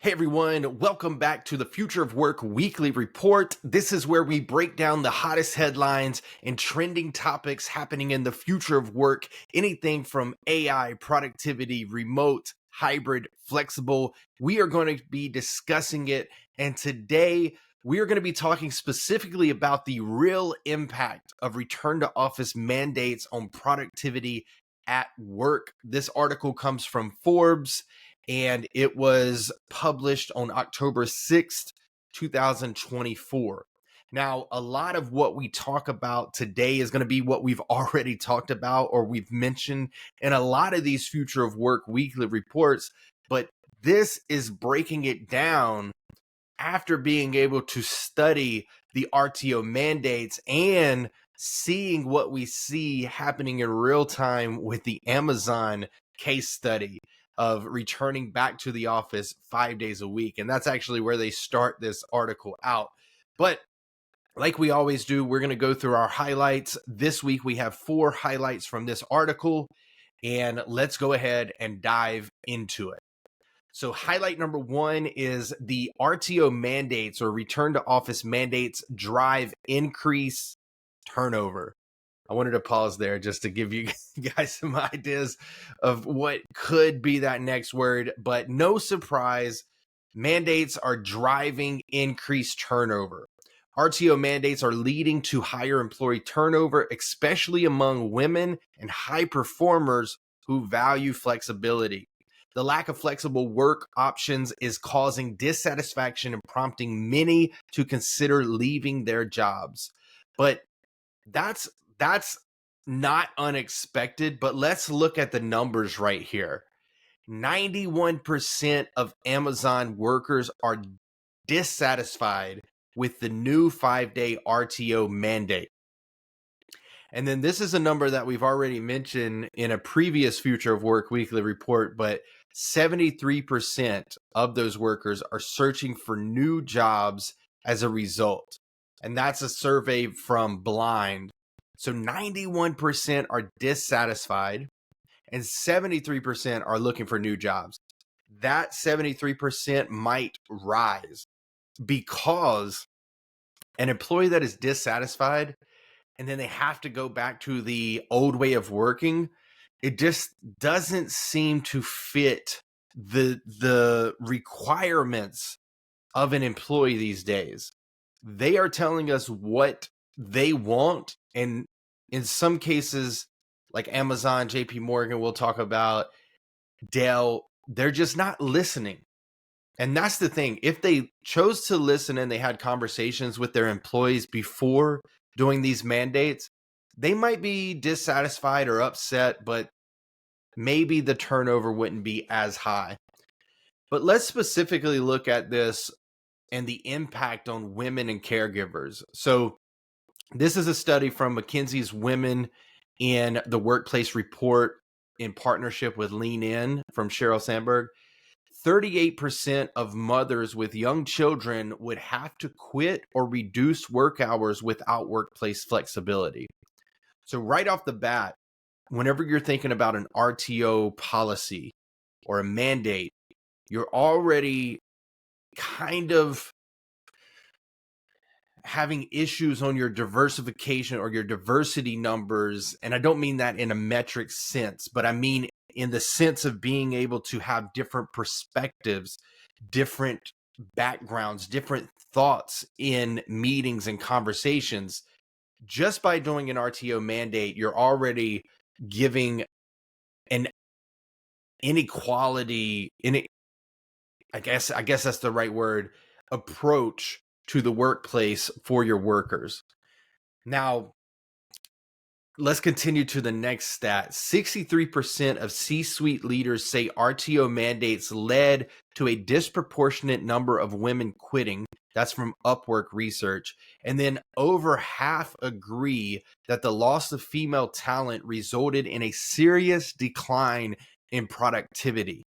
Hey everyone, welcome back to the Future of Work Weekly Report. This is where we break down the hottest headlines and trending topics happening in the future of work. Anything from AI, productivity, remote, hybrid, flexible. We are going to be discussing it. And today we are going to be talking specifically about the real impact of return to office mandates on productivity at work. This article comes from Forbes, and it was published on October 6th, 2024. Now, a lot of what we talk about today is going to be what we've already talked about or we've mentioned in a lot of these Future of Work weekly reports, but this is breaking it down after being able to study the RTO mandates and seeing what we see happening in real time with the Amazon case study of returning back to the office 5 days a week. And that's actually where they start this article out. But like we always do, we're going to go through our highlights. This week, we have 4 highlights from this article, and let's go ahead and dive into it. So highlight number 1 is the RTO mandates or return to office mandates drive increase turnover. I wanted to pause there just to give you guys some ideas of what could be that next word, but no surprise, mandates are driving increased turnover. RTO mandates are leading to higher employee turnover, especially among women and high performers who value flexibility. The lack of flexible work options is causing dissatisfaction and prompting many to consider leaving their jobs. But that's not unexpected, but let's look at the numbers right here. 91% of Amazon workers are dissatisfied with the new 5-day RTO mandate. And then this is a number that we've already mentioned in a previous Future of Work weekly report, but 73% of those workers are searching for new jobs as a result. And that's a survey from Blind. So 91% are dissatisfied and 73% are looking for new jobs. That 73% might rise because an employee that is dissatisfied and then they have to go back to the old way of working, it just doesn't seem to fit the requirements of an employee these days. They are telling us what they want, and in some cases, like Amazon, JP Morgan, we'll talk about Dell, they're just not listening. And that's the thing. If they chose to listen and they had conversations with their employees before doing these mandates, they might be dissatisfied or upset, but maybe the turnover wouldn't be as high. But let's specifically look at this and the impact on women and caregivers. So this is a study from McKinsey's Women in the Workplace report in partnership with Lean In from Sheryl Sandberg. 38% of mothers with young children would have to quit or reduce work hours without workplace flexibility. So right off the bat, whenever you're thinking about an RTO policy or a mandate, you're already kind of having issues on your diversification or your diversity numbers. And I don't mean that in a metric sense, but I mean in the sense of being able to have different perspectives, different backgrounds, different thoughts in meetings and conversations. Just by doing an RTO mandate, you're already giving an inequality, I guess that's the right word, approach to the workplace for your workers. Now, let's continue to the next stat. 63% of C-suite leaders say RTO mandates led to a disproportionate number of women quitting. That's from Upwork research. And then over half agree that the loss of female talent resulted in a serious decline in productivity.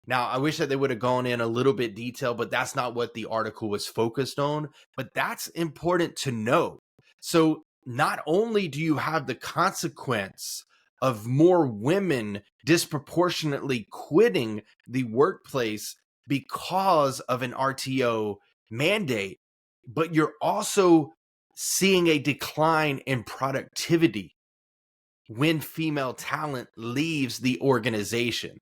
Now, I wish that they would have gone in a little bit detail, but that's not what the article was focused on. But that's important to know. So not only do you have the consequence of more women disproportionately quitting the workplace, because of an RTO mandate, but you're also seeing a decline in productivity when female talent leaves the organization.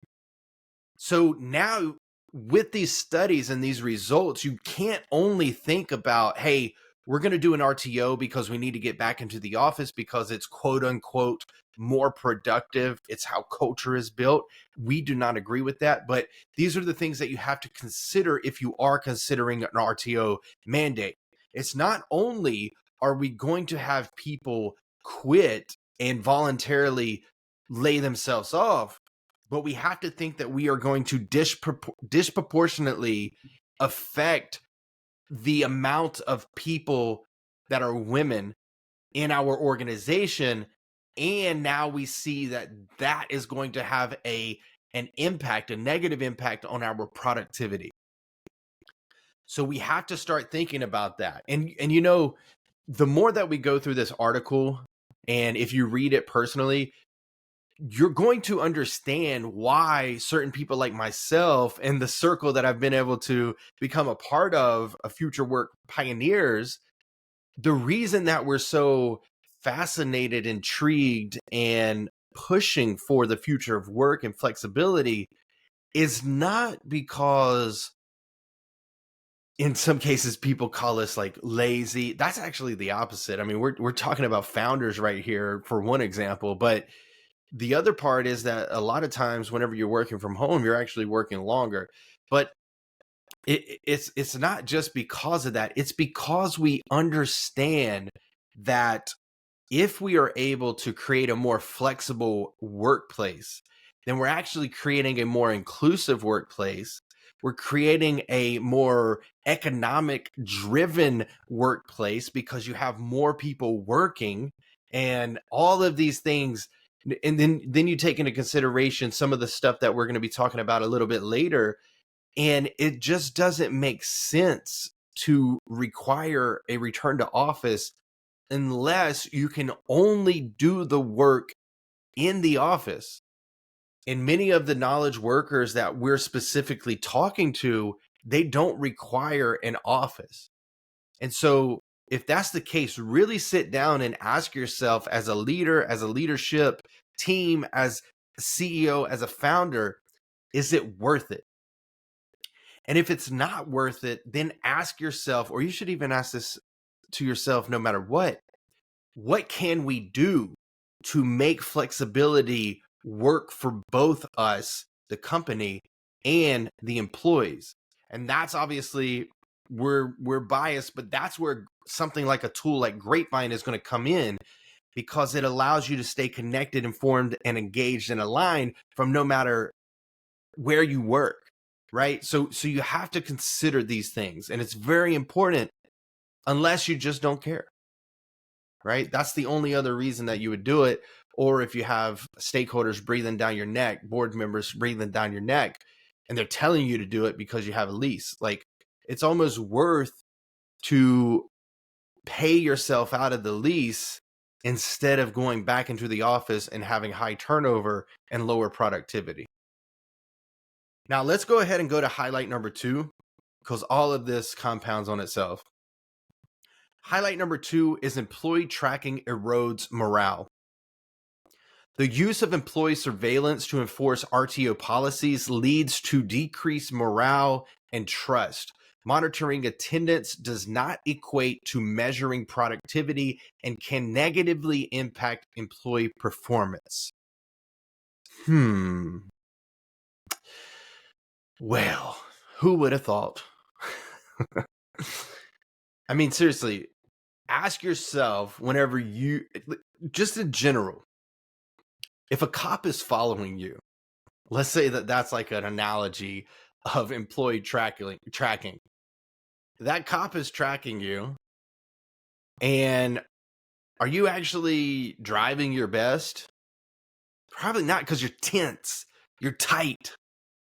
So now with these studies and these results, you can't only think about, hey, we're going to do an RTO because we need to get back into the office because it's quote unquote more productive. It's how culture is built. We do not agree with that. But these are the things that you have to consider if you are considering an RTO mandate. It's not only are we going to have people quit and voluntarily lay themselves off, but we have to think that we are going to disproportionately affect the amount of people that are women in our organization. And now we see that that is going to have an impact, a negative impact on our productivity. So we have to start thinking about that. And you know, the more that we go through this article, and if you read it personally, you're going to understand why certain people like myself and the circle that I've been able to become a part of, a future work pioneers, the reason that we're so fascinated, intrigued, and pushing for the future of work and flexibility is not because in some cases people call us like lazy. That's actually the opposite. I mean, we're talking about founders right here for one example, but the other part is that a lot of times whenever you're working from home, you're actually working longer. But it's not just because of that. It's because we understand that if we are able to create a more flexible workplace, then we're actually creating a more inclusive workplace. We're creating a more economic driven workplace because you have more people working and all of these things. And then you take into consideration some of the stuff that we're going to be talking about a little bit later. And it just doesn't make sense to require a return to office unless you can only do the work in the office. And many of the knowledge workers that we're specifically talking to, they don't require an office. And so if that's the case, really sit down and ask yourself as a leader, as a leadership team, as a CEO, as a founder, is it worth it? And if it's not worth it, then ask yourself, or you should even ask this to yourself no matter what can we do to make flexibility work for both us, the company, and the employees? And that's obviously, we're biased, but that's where something like a tool like Grapevine is going to come in, because it allows you to stay connected, informed, and engaged and aligned from no matter where you work, right? So you have to consider these things, and it's very important, unless you just don't care, right? That's the only other reason that you would do it. Or if you have stakeholders breathing down your neck, board members breathing down your neck, and they're telling you to do it because you have a lease, like it's almost worth to pay yourself out of the lease instead of going back into the office and having high turnover and lower productivity. Now let's go ahead and go to highlight number 2, because all of this compounds on itself. Highlight number 2 is employee tracking erodes morale. The use of employee surveillance to enforce RTO policies leads to decreased morale and trust. Monitoring attendance does not equate to measuring productivity and can negatively impact employee performance. Well, who would have thought? I mean, seriously, ask yourself whenever you, just in general, if a cop is following you, let's say that that's like an analogy of employee tracking. That cop is tracking you, and are you actually driving your best? Probably not, because you're tense, you're tight,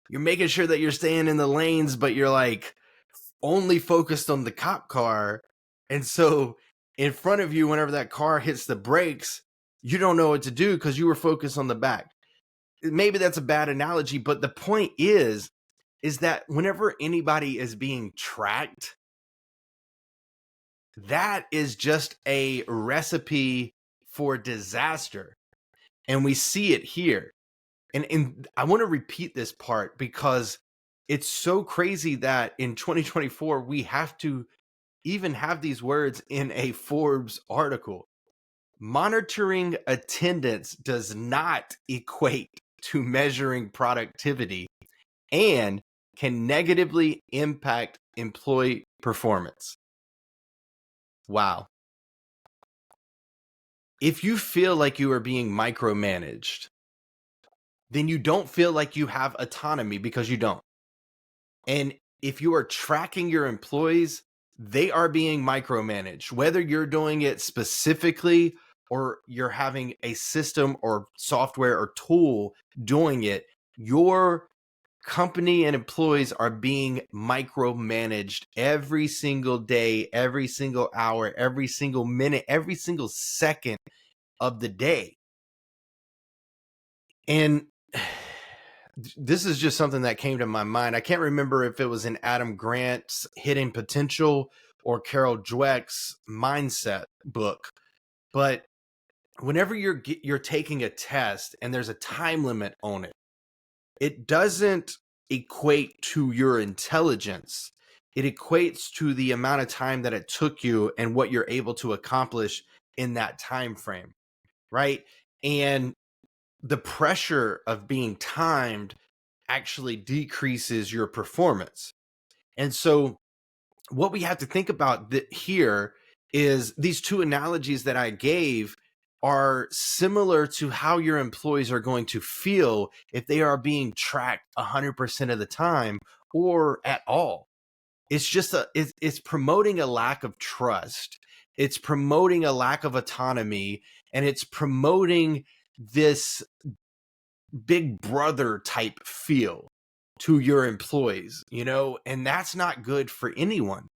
you're making sure that you're staying in the lanes, but you're like only focused on the cop car. And so in front of you, whenever that car hits the brakes, you don't know what to do because you were focused on the back. Maybe that's a bad analogy, but the point is is that whenever anybody is being tracked, that is just a recipe for disaster. And we see it here. And I want to repeat this part because it's so crazy that in 2024, we have to even have these words in a Forbes article. Monitoring attendance does not equate to measuring productivity and can negatively impact employee performance. Wow. If you feel like you are being micromanaged, then you don't feel like you have autonomy because you don't. And if you are tracking your employees, they are being micromanaged, whether you're doing it specifically or you're having a system or software or tool doing it. Your company and employees are being micromanaged every single day, every single hour, every single minute, every single second of the day. And this is just something that came to my mind. I can't remember if it was in Adam Grant's Hidden Potential or Carol Dweck's Mindset book, but whenever you're taking a test and there's a time limit on it, it doesn't equate to your intelligence. It equates to the amount of time that it took you and what you're able to accomplish in that time frame, right? And the pressure of being timed actually decreases your performance. And so what we have to think about here is these two analogies that I gave are similar to how your employees are going to feel if they are being tracked 100% of the time or at all. It's just it's promoting a lack of trust. It's promoting a lack of autonomy, and it's promoting this big brother type feel to your employees, and that's not good for anyone.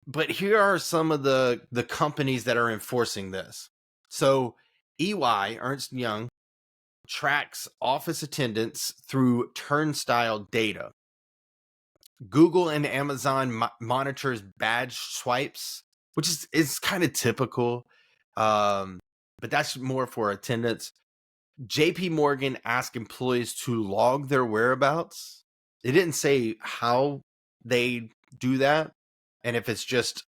But here are some of the companies that are enforcing this. So EY, Ernst Young, tracks office attendance through turnstile data. Google and Amazon monitors badge swipes, which is kind of typical, but that's more for attendance. JP Morgan asked employees to log their whereabouts. They didn't say how they do that. And if it's just,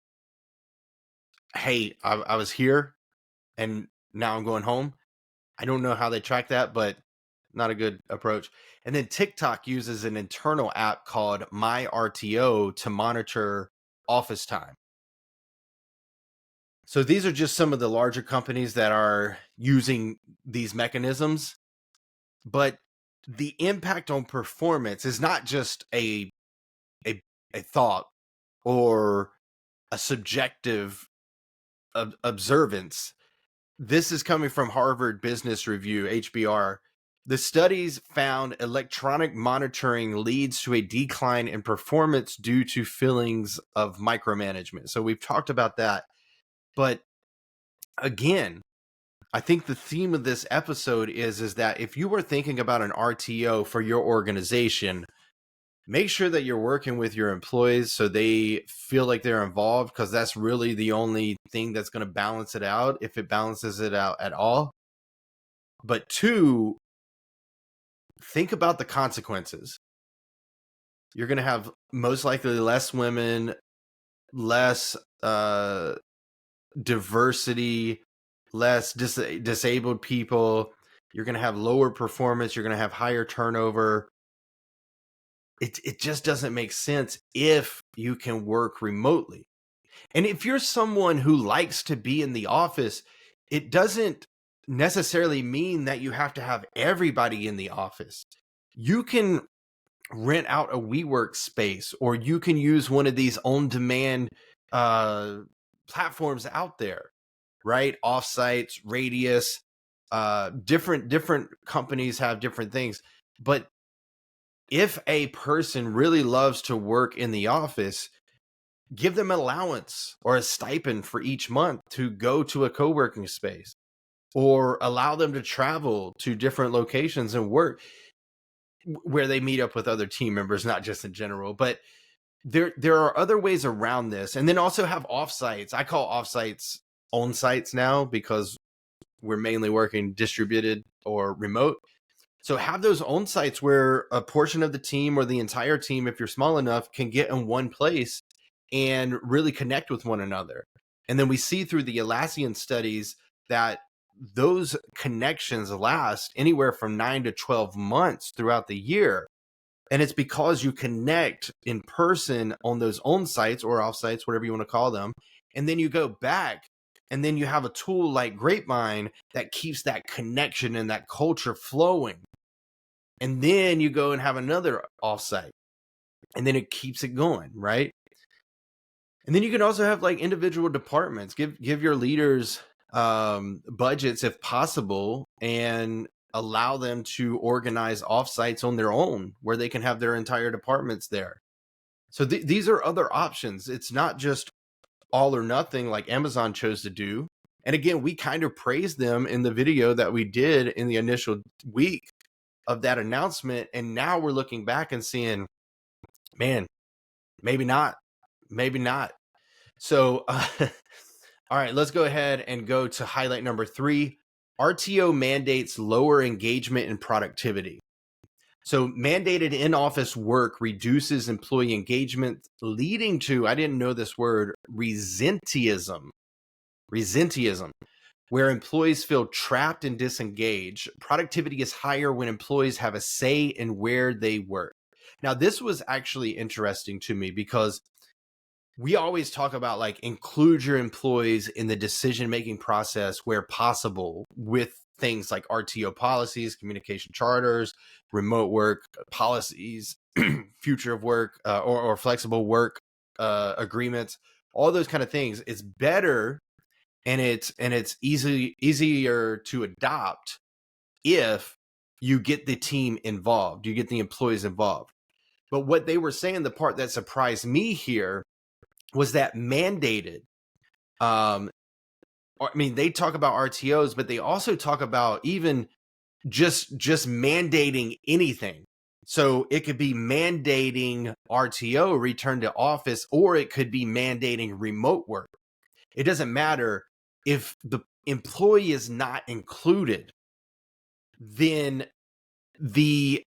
hey, I was here and now I'm going home. I don't know how they track that, but not a good approach. And then TikTok uses an internal app called My RTO to monitor office time. So these are just some of the larger companies that are using these mechanisms. But the impact on performance is not just a thought or a subjective observance. This is coming from Harvard Business Review, HBR. The studies found electronic monitoring leads to a decline in performance due to feelings of micromanagement. So we've talked about that. But again, I think the theme of this episode is that if you were thinking about an RTO for your organization, make sure that you're working with your employees so they feel like they're involved, because that's really the only thing that's going to balance it out, if it balances it out at all. But two, think about the consequences. You're going to have most likely less women, less diversity, less disabled people. You're going to have lower performance. You're going to have higher turnover. It just doesn't make sense if you can work remotely. And if you're someone who likes to be in the office, it doesn't necessarily mean that you have to have everybody in the office. You can rent out a WeWork space, or you can use one of these on-demand platforms out there, right? Offsites, Radius, different companies have different things. But if a person really loves to work in the office, give them an allowance or a stipend for each month to go to a co-working space, or allow them to travel to different locations and work. where they meet up with other team members, not just in general. But there are other ways around this, and then also have offsites. I call offsites on sites now because we're mainly working distributed or remote. So have those on sites where a portion of the team or the entire team, if you're small enough, can get in one place and really connect with one another. And then we see through the Atlassian studies that those connections last anywhere from 9 to 12 months throughout the year. And it's because you connect in person on those on sites or off sites, whatever you want to call them. And then you go back and then you have a tool like Grapevine that keeps that connection and that culture flowing. And then you go and have another offsite and then it keeps it going, right? And then you can also have like individual departments, give your leaders budgets if possible, and allow them to organize offsites on their own where they can have their entire departments there. So these are other options. It's not just all or nothing like Amazon chose to do. And again, we kind of praised them in the video that we did in the initial week of that announcement. And now we're looking back and seeing, man, maybe not. So, all right, let's go ahead and go to highlight number 3. RTO mandates lower engagement and productivity. So mandated in-office work reduces employee engagement, leading to, I didn't know this word, resenteeism, where employees feel trapped and disengaged. Productivity is higher when employees have a say in where they work. Now, this was actually interesting to me because we always talk about like include your employees in the decision-making process where possible with things like RTO policies, communication charters, remote work policies, future of work or flexible work agreements, all those kind of things. It's better and it's easier to adopt if you get the team involved, you get the employees involved. But what they were saying, the part that surprised me here was that mandated. I mean, they talk about RTOs, but they also talk about even just mandating anything. So it could be mandating RTO, return to office, or it could be mandating remote work. It doesn't matter if the employee is not included, then the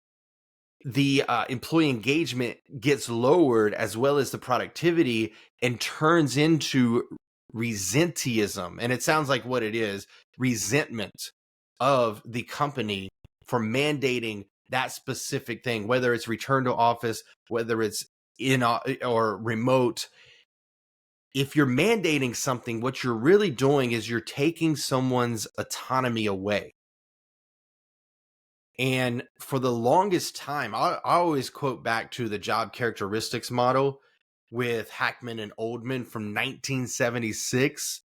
employee engagement gets lowered as well as the productivity and turns into resenteeism. And it sounds like what it is, resentment of the company for mandating that specific thing, whether it's return to office, whether it's in or remote. If you're mandating something, what you're really doing is you're taking someone's autonomy away. And for the longest time, I always quote back to the job characteristics model with Hackman and Oldman from 1976.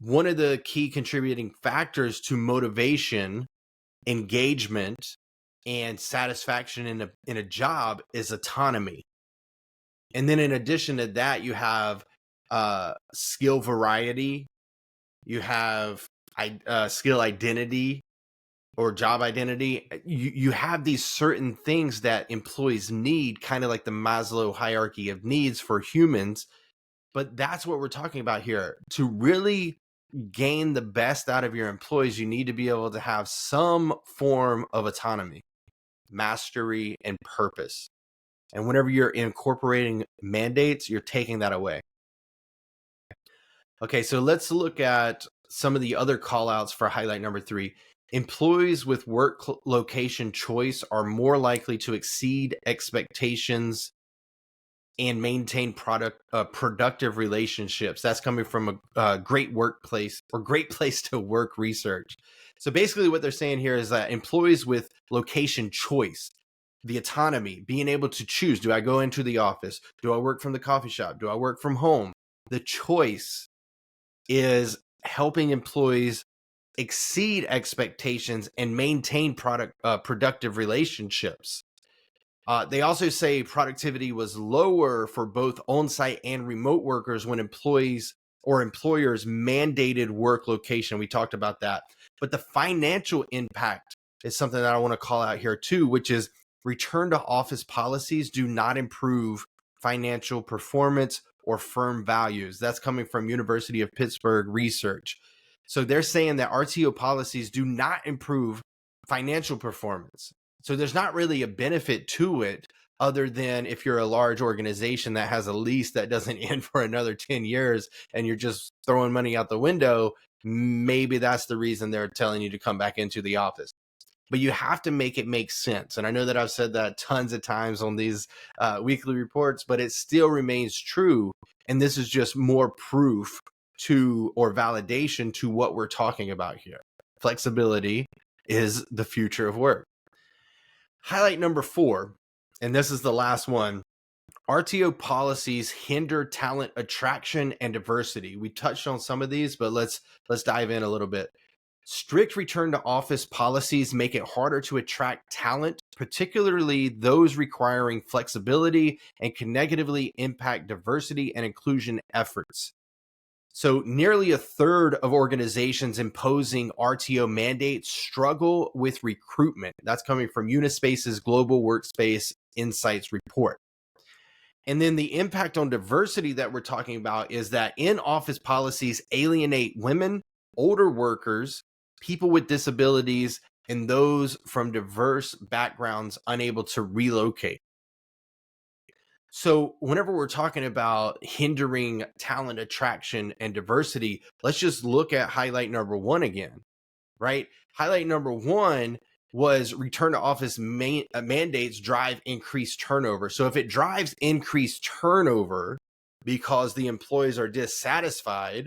One of the key contributing factors to motivation, engagement, and satisfaction in a job is autonomy. And then in addition to that, you have skill variety, you have skill identity, or job identity. You have these certain things that employees need, kind of like the Maslow hierarchy of needs for humans. But that's what we're talking about here. To really gain the best out of your employees, you need to be able to have some form of autonomy, mastery, and purpose. And whenever you're incorporating mandates, you're taking that away. Okay, so let's look at some of the other call outs for highlight number 3. Employees with work location choice are more likely to exceed expectations and maintain productive relationships. That's coming from a great workplace or great place to work research. So basically what they're saying here is that employees with location choice, the autonomy, being able to choose, do I go into the office? Do I work from the coffee shop? Do I work from home? The choice is helping employees exceed expectations and maintain productive relationships. They also say productivity was lower for both on-site and remote workers when employees or employers mandated work location. We talked about that. But the financial impact is something that I want to call out here too, which is return to office policies do not improve financial performance or firm values. That's coming from University of Pittsburgh research. So they're saying that RTO policies do not improve financial performance. So there's not really a benefit to it other than if you're a large organization that has a lease that doesn't end for another 10 years and you're just throwing money out the window, maybe that's the reason they're telling you to come back into the office. But you have to make it make sense. And I know that I've said that tons of times on these weekly reports, but it still remains true. And this is just more proof to or validation to what we're talking about here. Flexibility is the future of work. Highlight number 4, and this is the last one. RTO policies hinder talent attraction and diversity. We touched on some of these, but let's dive in a little bit. Strict return to office policies make it harder to attract talent, particularly those requiring flexibility, and can negatively impact diversity and inclusion efforts. So nearly a third of organizations imposing RTO mandates struggle with recruitment. That's coming from Unispace's Global Workspace Insights report. And then the impact on diversity that we're talking about is that in-office policies alienate women, older workers, people with disabilities, and those from diverse backgrounds unable to relocate. So whenever we're talking about hindering talent attraction and diversity, let's just look at highlight number 1 again, right? Highlight number 1 was return to office mandates drive increased turnover. So if it drives increased turnover because the employees are dissatisfied,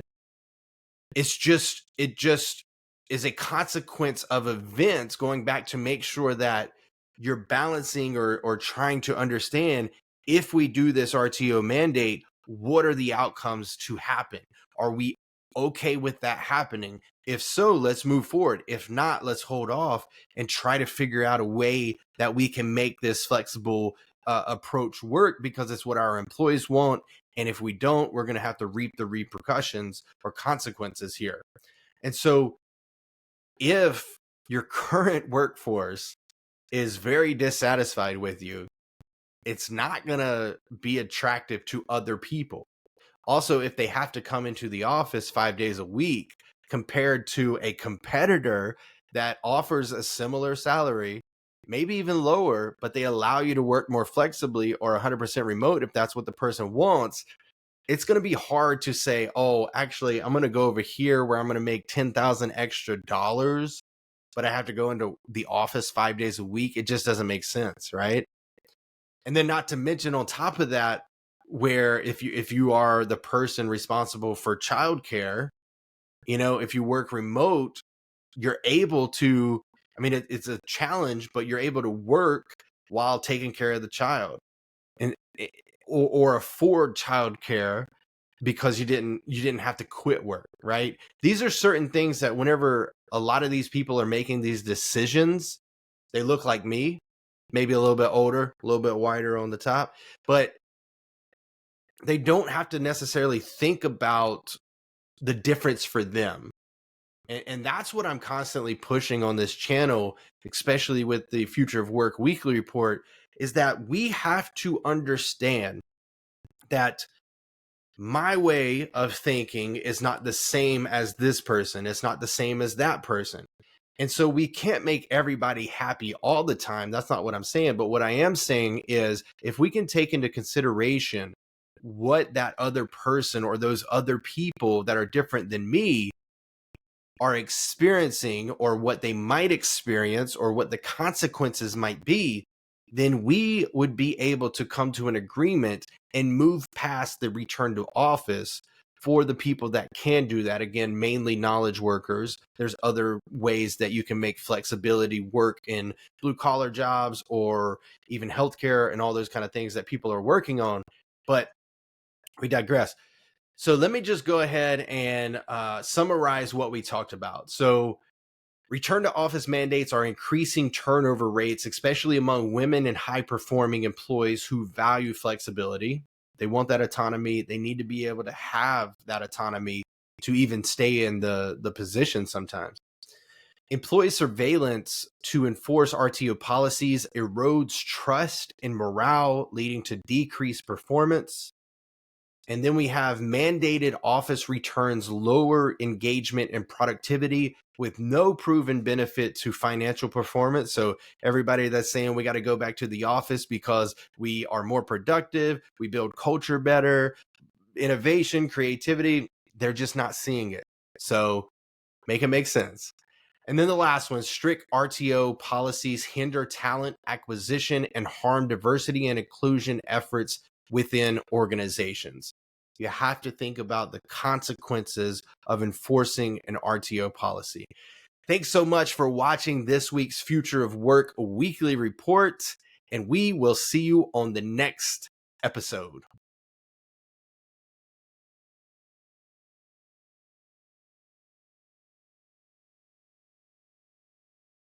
it just is a consequence of events going back to make sure that you're balancing or trying to understand, if we do this RTO mandate, what are the outcomes to happen? Are we okay with that happening? If so, let's move forward. If not, let's hold off and try to figure out a way that we can make this flexible approach work, because it's what our employees want. And if we don't, we're going to have to reap the repercussions or consequences here. And so if your current workforce is very dissatisfied with you, it's not going to be attractive to other people. Also, if they have to come into the office 5 days a week compared to a competitor that offers a similar salary, maybe even lower, but they allow you to work more flexibly or 100% remote if that's what the person wants, it's going to be hard to say, oh, actually, I'm going to go over here where I'm going to make $10,000 extra dollars, but I have to go into the office 5 days a week. It just doesn't make sense, right? And then not to mention on top of that, where if you are the person responsible for childcare, if you work remote, you're able to, it's a challenge, but you're able to work while taking care of the child and or afford childcare because you didn't have to quit work, right? These are certain things that whenever a lot of these people are making these decisions, they look like me, maybe a little bit older, a little bit wider on the top, but they don't have to necessarily think about the difference for them. And that's what I'm constantly pushing on this channel, especially with the Future of Work weekly report, is that we have to understand that my way of thinking is not the same as this person. It's not the same as that person. And so we can't make everybody happy all the time. That's not what I'm saying. But what I am saying is, if we can take into consideration what that other person or those other people that are different than me are experiencing, or what they might experience, or what the consequences might be, then we would be able to come to an agreement and move past the return to office for the people that can do that. Again, mainly knowledge workers. There's other ways that you can make flexibility work in blue collar jobs or even healthcare and all those kind of things that people are working on. But we digress. So let me just go ahead and summarize what we talked about. So return to office mandates are increasing turnover rates, especially among women and high-performing employees who value flexibility. They want that autonomy. They need to be able to have that autonomy to even stay in the position sometimes. Employee surveillance to enforce RTO policies erodes trust and morale, leading to decreased performance. And then we have mandated office returns lower engagement and productivity with no proven benefit to financial performance. So everybody that's saying we got to go back to the office because we are more productive, we build culture better, innovation, creativity, they're just not seeing it. So make it make sense. And then the last one, strict RTO policies hinder talent acquisition and harm diversity and inclusion efforts within organizations. You have to think about the consequences of enforcing an RTO policy. Thanks so much for watching this week's Future of Work weekly report, and we will see you on the next episode.